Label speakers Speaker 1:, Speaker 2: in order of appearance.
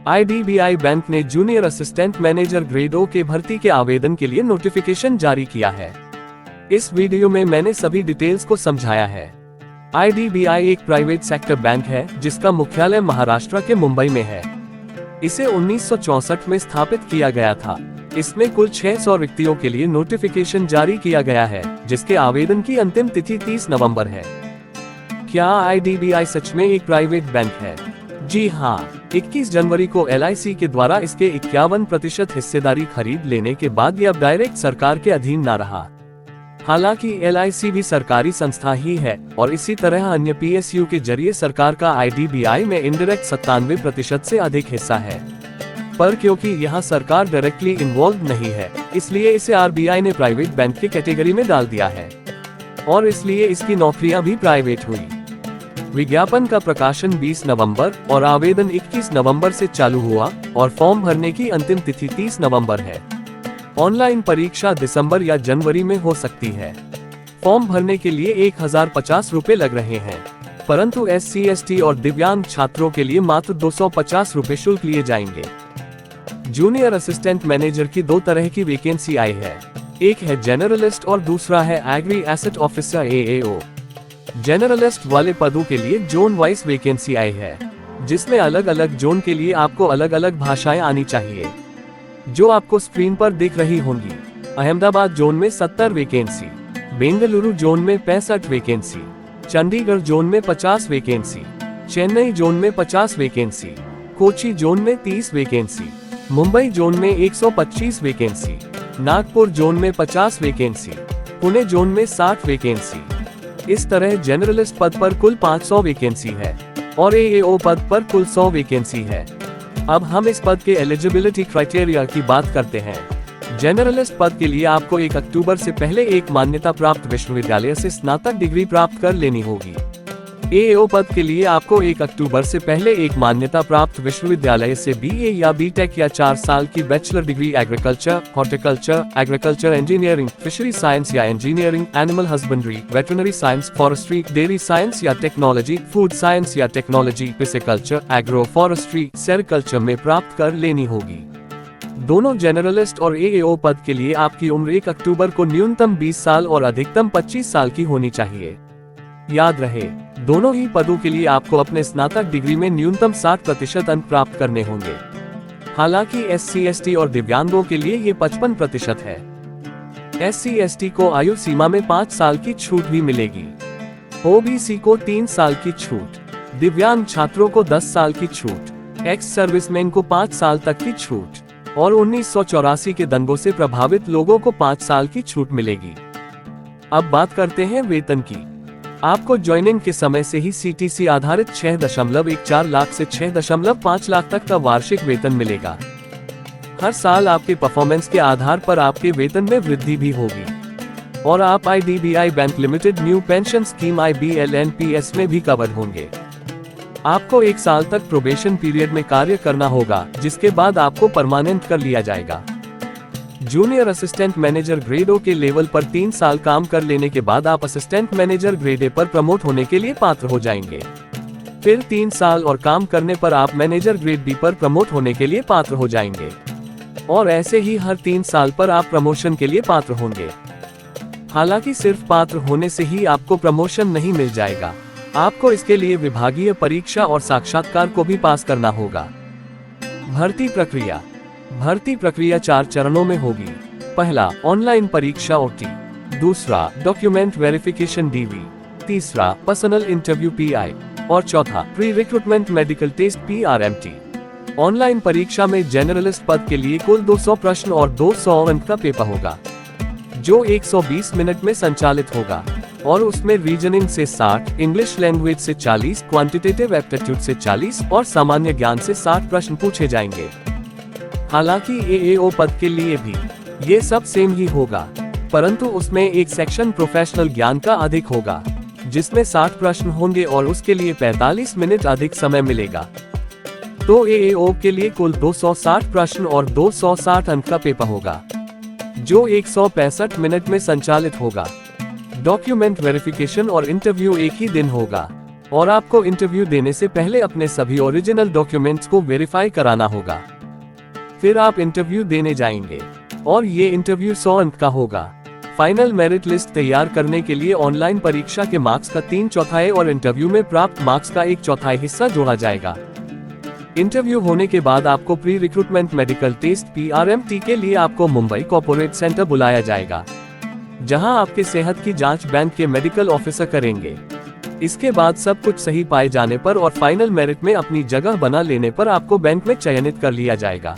Speaker 1: IDBI bank ने junior assistant manager grade O के भर्ती के आवेदन के लिए नोटिफिकेशन जारी किया है। इस वीडियो में मैंने सभी डिटेल्स को समझाया है। IDBI एक प्राइवेट सेक्टर बैंक है जिसका मुख्यालय महाराष्ट्र के मुंबई में है। इसे 1964 में स्थापित किया गया था। इसमें कुल 600 रिक्तियों के लिए नोटिफिकेशन जारी किया गया है, जिसके आवेदन की अंतिम तिथि 30 नवंबर है। क्या IDBI सच में एक प्राइवेट बैंक है? जी हाँ, 21 जनवरी को LIC के द्वारा इसके 51% हिस्सेदारी खरीद लेने के बाद यह अब डायरेक्ट सरकार के अधीन न रहा। हालांकि LIC भी सरकारी संस्था ही है और इसी तरह अन्य PSU के जरिए सरकार का IDBI में इनडायरेक्ट 97% से अधिक हिस्सा है। पर क्योंकि यहाँ सरकार डायरेक्टली इन्वॉल्व नहीं है, इसलिए इसे RBI ने प्राइवेट बैंक की कैटेगरी में डाल दिया है और इसलिए इसकी नौकरियां भी प्राइवेट हुई। विज्ञापन का प्रकाशन 20 नवंबर और आवेदन 21 नवंबर से चालू हुआ और फॉर्म भरने की अंतिम तिथि 30 नवंबर है। ऑनलाइन परीक्षा दिसंबर या जनवरी में हो सकती है। फॉर्म भरने के लिए 1050 रुपए लग रहे हैं, परंतु SC ST और दिव्यांग छात्रों के लिए मात्र 250 रुपए शुल्क लिए जाएंगे। जूनियर असिस्टेंट मैनेजर की 2 तरह की वैकेंसी आई है। एक है जनरलिस्ट और दूसरा है agri asset officer AAO। Generalist वाले पदों के लिए जोन वाइज वैकेंसी आई है, जिसमें अलग अलग जोन के लिए आपको अलग अलग भाषाएं आनी चाहिए, जो आपको स्क्रीन पर दिख रही होंगी। अहमदाबाद जोन में 70 वैकेंसी, बेंगलुरु जोन में 65 वैकेंसी, चंडीगढ़ जोन में 50 वैकेंसी, चेन्नई जोन में 50 वैकेंसी, कोची जोन में 30 वैकेंसी, मुंबई जोन में 125 वैकेंसी, नागपुर जोन में 50 वैकेंसी, पुणे जोन में 60 वैकेंसी। इस तरह जनरलिस्ट पद पर कुल 500 वैकेंसी है और AAO पद पर कुल 100 वैकेंसी है। अब हम इस पद के एलिजिबिलिटी क्राइटेरिया की बात करते हैं। जनरलिस्ट पद के लिए आपको 1 अक्टूबर से पहले एक मान्यता प्राप्त विश्वविद्यालय से स्नातक डिग्री प्राप्त कर लेनी होगी। AAO पद के लिए आपको 1 अक्टूबर से पहले एक मान्यता प्राप्त विश्वविद्यालय से BA या BTech या 4 साल की bachelor degree agriculture, horticulture, agriculture engineering, fishery science या engineering, animal husbandry, veterinary science, forestry, dairy science या टेक्नोलॉजी, फूड साइंस या technology, pisciculture, agro forestry, sericulture में प्राप्त कर लेनी होगी। दोनों जनरलिस्ट और AAO पद के लिए आपकी उम्र 1 अक्टूबर को न्यूनतम 20 साल और अधिकतम 25 साल की होनी चाहिए। याद रहे, दोनों ही पदों के लिए आपको अपने स्नातक डिग्री में न्यूनतम 60% अंक प्राप्त करने होंगे। हालांकि SC ST और दिव्यांगों के लिए ये 55% है। SC ST को आयु सीमा में 5 साल की छूट भी मिलेगी। OBC को 3 साल की छूट, दिव्यांग छात्रों को 10 साल की छूट, एक्स सर्विसमैन को 5 साल तक की छूट और 1984 के दंगों से प्रभावित लोगों को 5 साल की छूट मिलेगी। अब बात करते हैं वेतन की। आपको ज्वाइनिंग के समय से ही CTC आधारित 6.14 लाख से 6.5 लाख तक का वार्षिक वेतन मिलेगा। हर साल आपके परफॉर्मेंस के आधार पर आपके वेतन में वृद्धि भी होगी और आप IDBI bank limited new pension scheme IBLNPS में भी कवर होंगे। आपको 1 साल तक प्रोबेशन पीरियड में कार्य करना होगा, जिसके बाद आपको परमानेंट कर लिया जाएगा। Junior assistant manager grade O के लेवल पर 3 साल काम कर लेने के बाद आप असिस्टेंट मैनेजर ग्रेड A पर प्रमोट होने के लिए पात्र हो जाएंगे। फिर 3 साल और काम करने पर आप मैनेजर ग्रेड B पर प्रमोट होने के लिए पात्र हो जाएंगे और ऐसे ही हर 3 साल पर आप प्रमोशन के लिए पात्र होंगे। हालांकि सिर्फ पात्र होने से ही आपको प्रमोशन नहीं मिल जाएगा, आपको इसके लिए विभागीय परीक्षा और साक्षात्कार को भी पास करना होगा। भर्ती प्रक्रिया 4 चरणों में होगी। पहला, ऑनलाइन परीक्षा OT, दूसरा डॉक्यूमेंट वेरिफिकेशन DV, तीसरा पर्सनल इंटरव्यू PI और चौथा pre recruitment medical test PRMT। Online परीक्षा में जनरलिस्ट पद के लिए कुल 200 प्रश्न और 200 अंक का पेपर होगा, जो 120 मिनट में संचालित होगा और उसमें रीजनिंग से 60, इंग्लिश लैंग्वेज से 40, क्वांटिटेटिव एप्टीट्यूड से 40 और सामान्य ज्ञान से 60 प्रश्न पूछे जाएंगे। हालांकि AAO पद के लिए भी ये सब सेम ही होगा, परंतु उसमें एक सेक्शन प्रोफेशनल ज्ञान का अधिक होगा, जिसमें 60 प्रश्न होंगे और उसके लिए 45 मिनट अधिक समय मिलेगा। तो AAO के लिए कुल 260 प्रश्न और 260 अंक का पेपर होगा, जो 165 मिनट में संचालित होगा। डॉक्यूमेंट वेरिफिकेशन और इंटरव्यू एक ही दिन होगा। और आपको इंटरव्यू देने से पहले अपने सभी ओरिजिनल डॉक्यूमेंट्स को वेरीफाई कराना होगा। फिर आप इंटरव्यू देने जाएंगे और ये इंटरव्यू 100 अंक का होगा। फाइनल मेरिट लिस्ट तैयार करने के लिए ऑनलाइन परीक्षा के मार्क्स का 3/4 और इंटरव्यू में प्राप्त मार्क्स का 1/4 हिस्सा जोड़ा जाएगा। इंटरव्यू होने के बाद आपको pre recruitment medical test PRMT के लिए आपको मुंबई कॉर्पोरेट सेंटर बुलाया जाएगा, जहां आपके सेहत की जांच बैंक के मेडिकल ऑफिसर करेंगे। इसके बाद सब कुछ सही पाए जाने पर और फाइनल मेरिट में अपनी जगह बना लेने पर आपको बैंक में चयनित कर लिया जाएगा।